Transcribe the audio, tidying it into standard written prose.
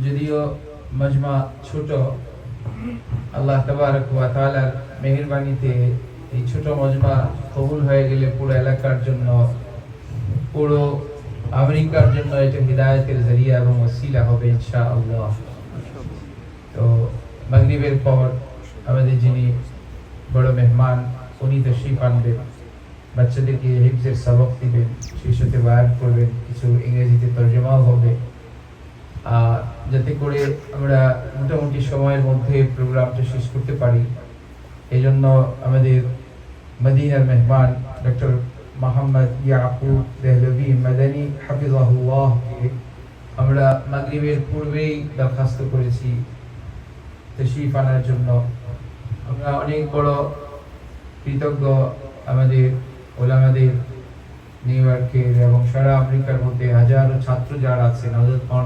যদিও মজমা ছোট, আল্লাহ তাবারক ওয়া তাআলার মেহেরবানিতে এই ছোট মজমা কবুল হয়ে গেলে পুরো এলাকার জন্য, পুরো আমেরিকার জন্য এটা হিদায়াতের জরিয়া এবং ওসিলা হবে ইনশাআল্লাহ। তো মাগরিবের পর আমাদের যিনি বড় মেহমান, উনি তশরিফ আনবেন, বাচ্চাদেরকে হিফজের সবক দিবেন, সেই সাথে বায়ান করবেন, কিছু ইংরেজিতে তর্জমাও হবে, যাতে করে আমরা মোটামুটি সময়ের মধ্যে প্রোগ্রামটা শেষ করতে পারি। এই জন্য আমাদের মদিনার মেহমান ডক্টর মোহাম্মদ ইয়াকুব দেহলভি মাদানী হাফিজাহুল্লাহকে আমরা মাগরিবের পূর্বেই দরখাস্ত করেছি তশরিফ আনার জন্য। আমরা অনেক বড় কৃতজ্ঞ আমাদের ওলামাদের, নিউ ইয়র্কের এবং সারা আমেরিকার মধ্যে হাজারো ছাত্র যারা আছেন,